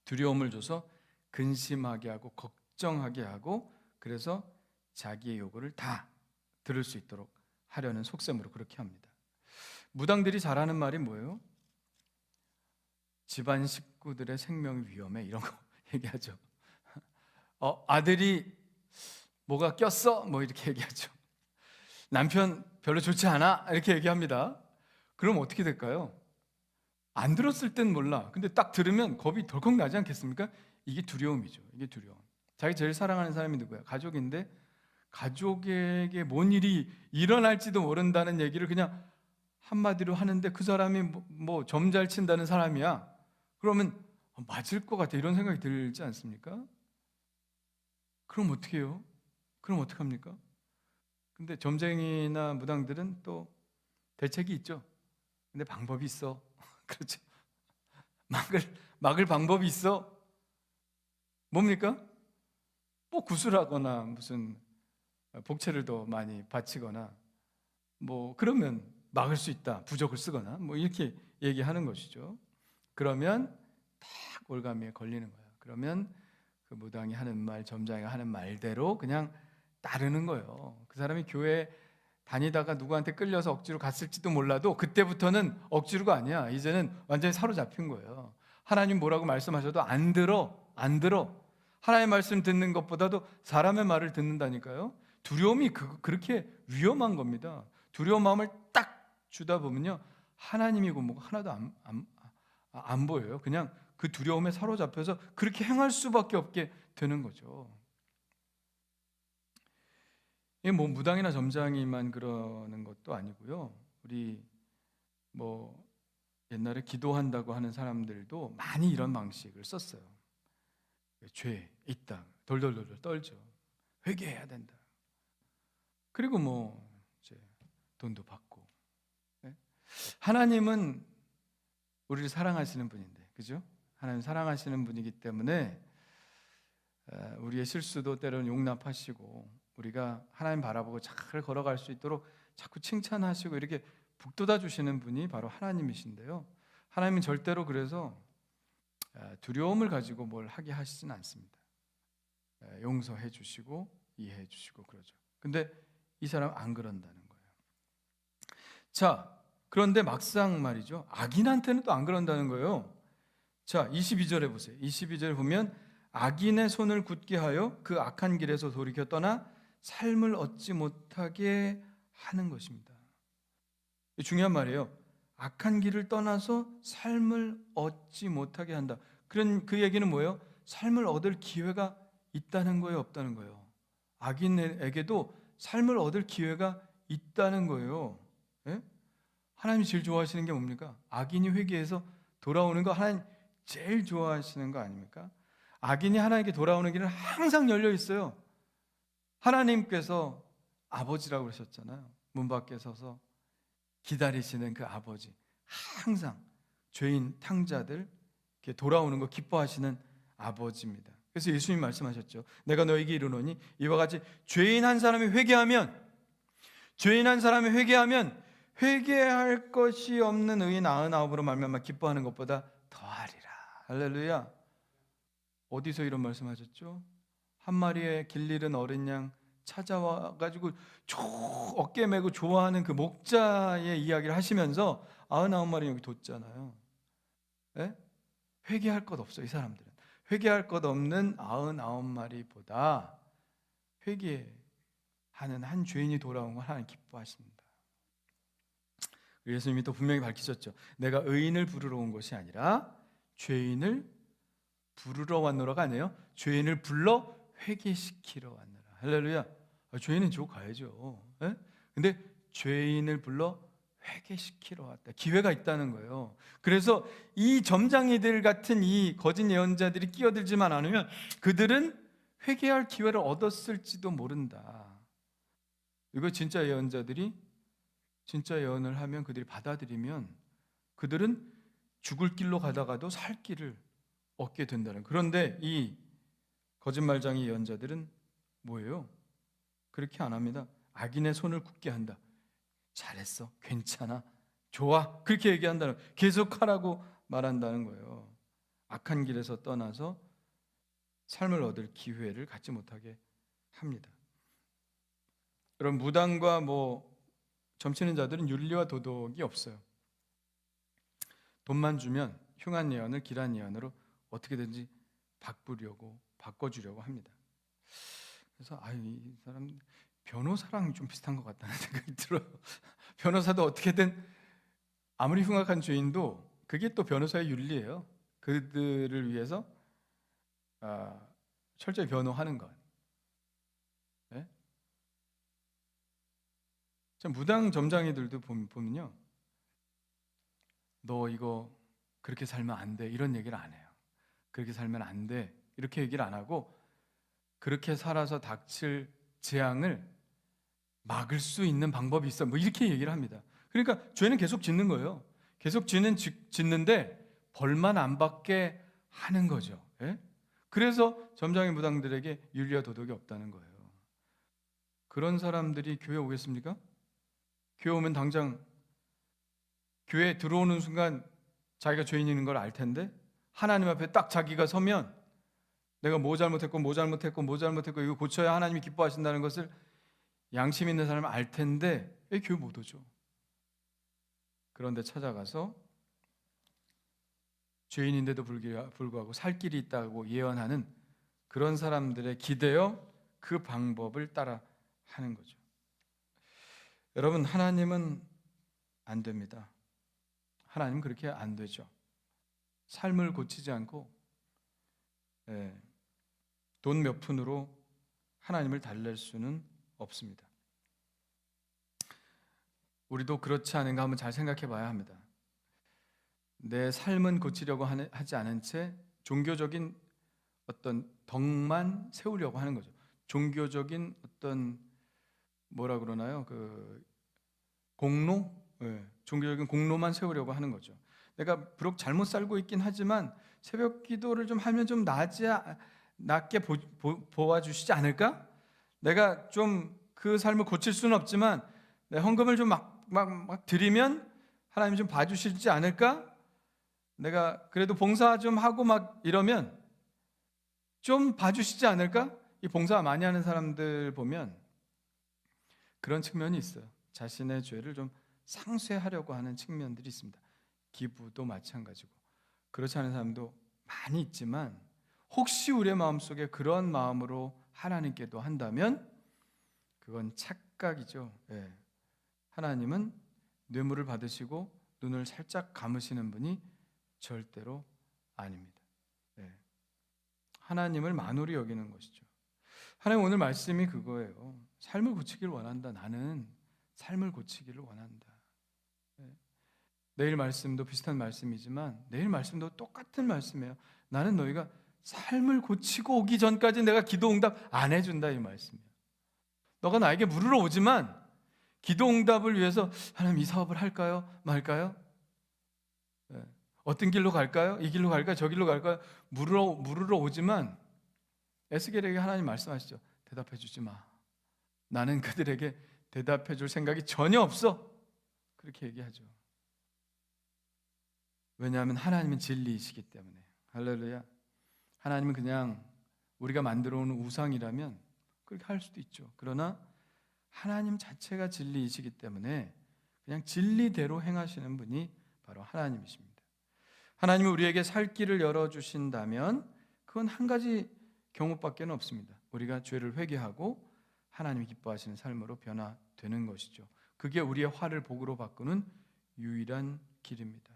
Speaker 1: 두려움을 줘서 근심하게 하고 걱정하게 하고, 그래서 자기의 요구를 다 들을 수 있도록 하려는 속셈으로 그렇게 합니다. 무당들이 잘하는 말이 뭐예요? 집안 식구들의 생명이 위험해, 이런 거 얘기하죠. 아들이 뭐가 꼈어? 뭐 이렇게 얘기하죠. 남편 별로 좋지 않아? 이렇게 얘기합니다. 그럼 어떻게 될까요? 안 들었을 땐 몰라. 근데 딱 들으면 겁이 덜컥 나지 않겠습니까? 이게 두려움이죠. 이게 두려움. 자기 제일 사랑하는 사람이 누구야? 가족인데 가족에게 뭔 일이 일어날지도 모른다는 얘기를 그냥 한마디로 하는데 그 사람이 뭐 점 잘 친다는 사람이야. 그러면 맞을 것 같아, 이런 생각이 들지 않습니까? 그럼 어떻게 해요? 그럼 어떡합니까? 근데 점쟁이나 무당들은 또 대책이 있죠. 근데 방법이 있어. 그렇죠. 막을 방법이 있어. 뭡니까? 뭐 구슬하거나 무슨 복채를 더 많이 바치거나 뭐 그러면 막을 수 있다. 부적을 쓰거나 뭐 이렇게 얘기하는 것이죠. 그러면 딱 올가미에 걸리는 거야. 그러면 그 무당이 하는 말, 점장이가 하는 말대로 그냥 따르는 거예요. 그 사람이 교회 다니다가 누구한테 끌려서 억지로 갔을지도 몰라도 그때부터는 억지로가 아니야. 이제는 완전히 사로잡힌 거예요. 하나님 뭐라고 말씀하셔도 안 들어. 하나님의 말씀 듣는 것보다도 사람의 말을 듣는다니까요. 두려움이 그렇게 위험한 겁니다. 두려운 마음을 딱 주다 보면요, 하나님이고 뭐가 하나도 안 보여요. 그냥 그 두려움에 사로잡혀서 그렇게 행할 수밖에 없게 되는 거죠. 이게 뭐 무당이나 점장이만 그러는 것도 아니고요. 우리 뭐 옛날에 기도한다고 하는 사람들도 많이 이런 방식을 썼어요. 죄 있다, 돌돌돌 떨죠. 회개해야 된다. 그리고 뭐 이제 돈도 받고. 네? 하나님은 우리를 사랑하시는 분인데, 그죠? 하나님 사랑하시는 분이기 때문에 우리의 실수도 때로는 용납하시고, 우리가 하나님 바라보고 잘 걸어갈 수 있도록 자꾸 칭찬하시고 이렇게 북돋아 주시는 분이 바로 하나님이신데요. 하나님은 절대로 그래서 두려움을 가지고 뭘 하게 하시진 않습니다. 용서해 주시고 이해해 주시고 그러죠. 근데 이 사람은 안 그런다는 거예요. 자, 그런데 막상 말이죠, 악인한테는 또 안 그런다는 거예요. 자, 22절에 보세요. 22절에 보면 악인의 손을 굳게 하여 그 악한 길에서 돌이켜 떠나 삶을 얻지 못하게 하는 것입니다. 중요한 말이에요. 악한 길을 떠나서 삶을 얻지 못하게 한다. 그 얘기는 뭐예요? 삶을 얻을 기회가 있다는 거예요, 없다는 거예요? 악인에게도 삶을 얻을 기회가 있다는 거예요. 예? 하나님이 제일 좋아하시는 게 뭡니까? 악인이 회개해서 돌아오는 거 하나님 제일 좋아하시는 거 아닙니까? 악인이 하나님께 돌아오는 길은 항상 열려 있어요. 하나님께서 아버지라고 그러셨잖아요. 문 밖에 서서 기다리시는 그 아버지, 항상 죄인 탕자들 돌아오는 거 기뻐하시는 아버지입니다. 그래서 예수님이 말씀하셨죠. 내가 너에게 이르노니 이와 같이 죄인 한 사람이 회개하면 회개할 것이 없는 의인 99으로 말미암아 기뻐하는 것보다 더하리라. 할렐루야. 어디서 이런 말씀하셨죠? 한 마리의 길 잃은 어린 양 찾아와 가지고 어깨 메고 좋아하는 그 목자의 이야기를 하시면서 99마리 여기 뒀잖아요. 네? 회개할 것 없어. 이 사람들은 회개할 것 없는 99마리보다 회개하는 한 죄인이 돌아온 걸 하나님 기뻐하십니다. 예수님이 또 분명히 밝히셨죠. 내가 의인을 부르러 온 것이 아니라 죄인을 부르러 왔노라가 아니에요. 죄인을 불러 회개시키러 왔노라. 할렐루야. 죄인은 지옥 가야죠. 예? 근데 죄인을 불러 회개시키러 왔다. 기회가 있다는 거예요. 그래서 이 점장이들 같은 이 거짓 예언자들이 끼어들지만 않으면 그들은 회개할 기회를 얻었을지도 모른다. 이거 진짜 예언자들이 진짜 예언을 하면 그들이 받아들이면 그들은 죽을 길로 가다가도 살 길을 얻게 된다는. 그런데 이 거짓말장이 예언자들은 뭐예요? 그렇게 안 합니다. 악인의 손을 굳게 한다. 잘했어, 괜찮아, 좋아, 그렇게 얘기한다는, 계속하라고 말한다는 거예요. 악한 길에서 떠나서 삶을 얻을 기회를 갖지 못하게 합니다. 여러분, 무당과 점치는 자들은 윤리와 도덕이 없어요. 돈만 주면 흉한 예언을 길한 예언으로 어떻게든지 바꿔주려고 합니다. 그래서 이 사람 변호사랑 좀 비슷한 것 같다는 생각이 들어요. 변호사도 어떻게든 아무리 흉악한 죄인도 그게 또 변호사의 윤리예요. 그들을 위해서 철저히 변호하는 것. 네? 무당 점장이들도 보면요, 너 이거 그렇게 살면 안 돼, 이런 얘기를 안 해요. 그렇게 살면 안 돼, 이렇게 얘기를 안 하고 그렇게 살아서 닥칠 재앙을 막을 수 있는 방법이 있어, 이렇게 얘기를 합니다. 그러니까 죄는 계속 짓는 거예요. 계속 짓는데 벌만 안 받게 하는 거죠. 예? 그래서 점장의 무당들에게 윤리와 도덕이 없다는 거예요. 그런 사람들이 교회 오겠습니까? 교회 오면 당장 교회 들어오는 순간 자기가 죄인인 걸 알 텐데, 하나님 앞에 딱 자기가 서면 내가 뭐 잘못했고 이거 고쳐야 하나님이 기뻐하신다는 것을 양심 있는 사람은 알 텐데 왜 교회 못 오죠? 그런데 찾아가서 죄인인데도 불구하고 살 길이 있다고 예언하는 그런 사람들의 기대어 그 방법을 따라 하는 거죠. 여러분, 하나님은 안 됩니다. 하나님 그렇게 안 되죠. 삶을 고치지 않고 돈 몇 푼으로 하나님을 달랠 수는 없습니다. 우리도 그렇지 않은가 한번 잘 생각해 봐야 합니다. 내 삶은 고치려고 하지 않은 채 종교적인 어떤 덕만 세우려고 하는 거죠. 종교적인 어떤 공로? 종교적인 공로만 세우려고 하는 거죠. 내가 비록 잘못 살고 있긴 하지만 새벽 기도를 좀 하면 좀 낫게 보아주시지 않을까? 내가 좀 그 삶을 고칠 수는 없지만 내 헌금을 좀 막 드리면 하나님이 좀 봐주시지 않을까? 내가 그래도 봉사 좀 하고 막 이러면 좀 봐주시지 않을까? 이 봉사 많이 하는 사람들 보면 그런 측면이 있어요. 자신의 죄를 좀 상쇄하려고 하는 측면들이 있습니다. 기부도 마찬가지고. 그렇지 않은 사람도 많이 있지만 혹시 우리의 마음속에 그런 마음으로 하나님께도 한다면 그건 착각이죠. 하나님은 뇌물을 받으시고 눈을 살짝 감으시는 분이 절대로 아닙니다. 하나님을 만홀히 여기는 것이죠. 하나님 오늘 말씀이 그거예요. 삶을 고치기를 원한다. 나는 삶을 고치기를 원한다. 내일 말씀도 비슷한 말씀이지만 내일 말씀도 똑같은 말씀이에요. 나는 너희가 삶을 고치고 오기 전까지 내가 기도 응답 안 해준다, 이 말씀이에요. 너가 나에게 물으러 오지만 기도 응답을 위해서 하나님 이 사업을 할까요? 말까요? 어떤 길로 갈까요? 이 길로 갈까요? 저 길로 갈까요? 물으러 오지만 에스겔에게 하나님 말씀하시죠. 대답해 주지 마. 나는 그들에게 대답해 줄 생각이 전혀 없어. 그렇게 얘기하죠. 왜냐하면 하나님은 진리이시기 때문에. 할렐루야. 하나님은 그냥 우리가 만들어 온 우상이라면 그렇게 할 수도 있죠. 그러나 하나님 자체가 진리이시기 때문에 그냥 진리대로 행하시는 분이 바로 하나님이십니다. 하나님이 우리에게 살 길을 열어주신다면 그건 한 가지 경우밖에 없습니다. 우리가 죄를 회개하고 하나님이 기뻐하시는 삶으로 변화되는 것이죠. 그게 우리의 화를 복으로 바꾸는 유일한 길입니다.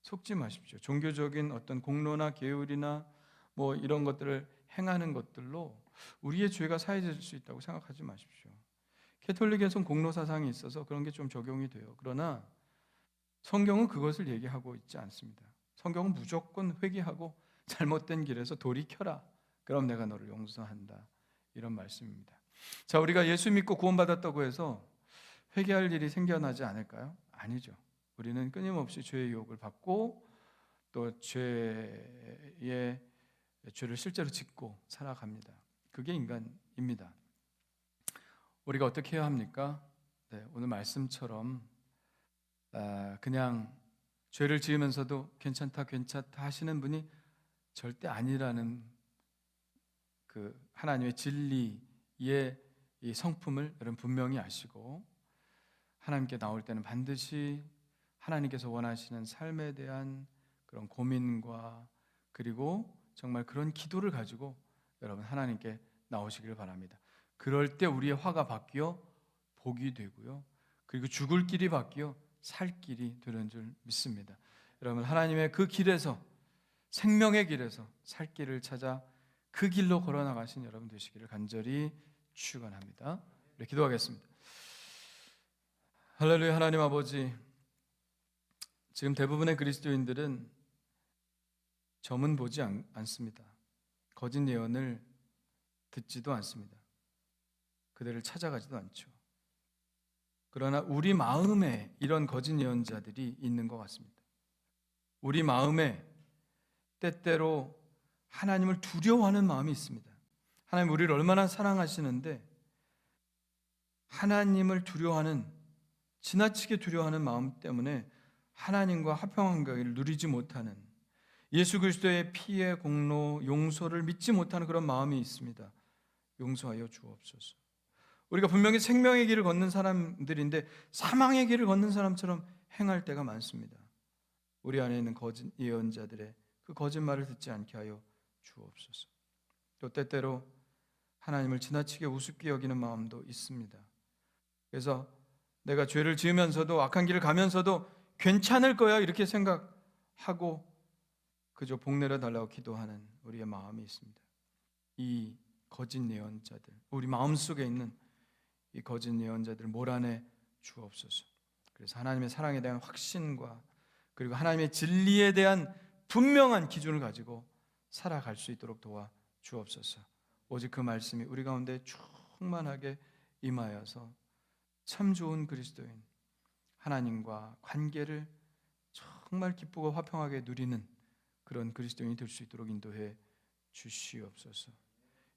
Speaker 1: 속지 마십시오. 종교적인 어떤 공로나 계율이나 뭐 이런 것들을 행하는 것들로 우리의 죄가 사해질 수 있다고 생각하지 마십시오. 캐톨릭에서는 공로 사상이 있어서 그런 게 좀 적용이 돼요. 그러나 성경은 그것을 얘기하고 있지 않습니다. 성경은 무조건 회개하고 잘못된 길에서 돌이켜라. 그럼 내가 너를 용서한다. 이런 말씀입니다. 자, 우리가 예수 믿고 구원받았다고 해서 회개할 일이 생겨나지 않을까요? 아니죠. 우리는 끊임없이 죄의 유혹을 받고 또 죄를 실제로 짓고 살아갑니다. 그게 인간입니다. 우리가 어떻게 해야 합니까? 네, 오늘 말씀처럼 그냥 죄를 지으면서도 괜찮다 하시는 분이 절대 아니라는 그 하나님의 진리의 이 성품을 여러분 분명히 아시고 하나님께 나올 때는 반드시 하나님께서 원하시는 삶에 대한 그런 고민과 그리고 정말 그런 기도를 가지고 여러분 하나님께 나오시기를 바랍니다. 그럴 때 우리의 화가 바뀌어 복이 되고요. 그리고 죽을 길이 바뀌어 살 길이 되는 줄 믿습니다. 여러분 하나님의 그 길에서 생명의 길에서 살 길을 찾아 그 길로 걸어나가신 여러분 되시기를 간절히 축원합니다. 네, 기도하겠습니다. 할렐루야. 하나님 아버지, 지금 대부분의 그리스도인들은 점은 보지 않습니다. 거짓 예언을 듣지도 않습니다. 그들을 찾아가지도 않죠. 그러나 우리 마음에 이런 거짓 예언자들이 있는 것 같습니다. 우리 마음에 때때로 하나님을 두려워하는 마음이 있습니다. 하나님 우리를 얼마나 사랑하시는데 하나님을 두려워하는, 지나치게 두려워하는 마음 때문에 하나님과 화평한 관계를 누리지 못하는, 예수 그리스도의 피의 공로, 용서를 믿지 못하는 그런 마음이 있습니다. 용서하여 주옵소서. 우리가 분명히 생명의 길을 걷는 사람들인데 사망의 길을 걷는 사람처럼 행할 때가 많습니다. 우리 안에 있는 거짓 예언자들의 그 거짓말을 듣지 않게 하여 주옵소서. 또 때때로 하나님을 지나치게 우습게 여기는 마음도 있습니다. 그래서 내가 죄를 지으면서도 악한 길을 가면서도 괜찮을 거야 이렇게 생각하고 그저 복내려 달라고 기도하는 우리의 마음이 있습니다. 이 거짓 예언자들, 우리 마음속에 있는 이 거짓 예언자들을 몰아내 주옵소서. 그래서 하나님의 사랑에 대한 확신과 그리고 하나님의 진리에 대한 분명한 기준을 가지고 살아갈 수 있도록 도와 주옵소서. 오직 그 말씀이 우리 가운데 충만하게 임하여서 참 좋은 그리스도인, 하나님과 관계를 정말 기쁘고 화평하게 누리는 그런 그리스도인이 될 수 있도록 인도해 주시옵소서.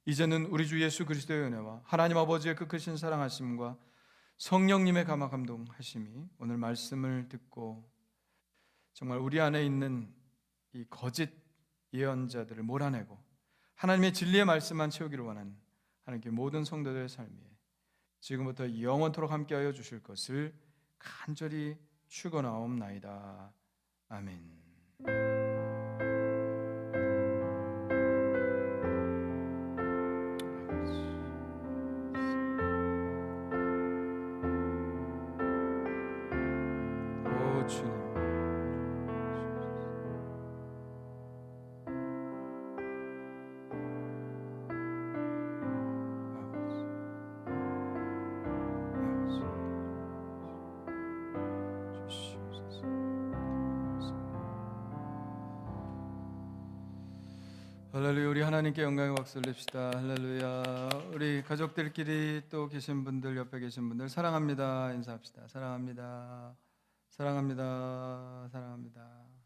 Speaker 1: 이제는 우리 주 예수 그리스도의 은혜와 하나님 아버지의 그 크신 사랑하심과 성령님의 감화 감동하심이 오늘 말씀을 듣고 정말 우리 안에 있는 이 거짓 예언자들을 몰아내고 하나님의 진리의 말씀만 채우기를 원하는 하나님께 모든 성도들의 삶에 지금부터 영원토록 함께하여 주실 것을 간절히 축원하옵나이다. 아멘. 오 주님. 할렐루야. 우리 하나님께 영광의 박수를 냅시다. 할렐루야. 우리 가족들끼리 또 계신 분들, 옆에 계신 분들 사랑합니다 인사합시다. 사랑합니다. 사랑합니다. 사랑합니다.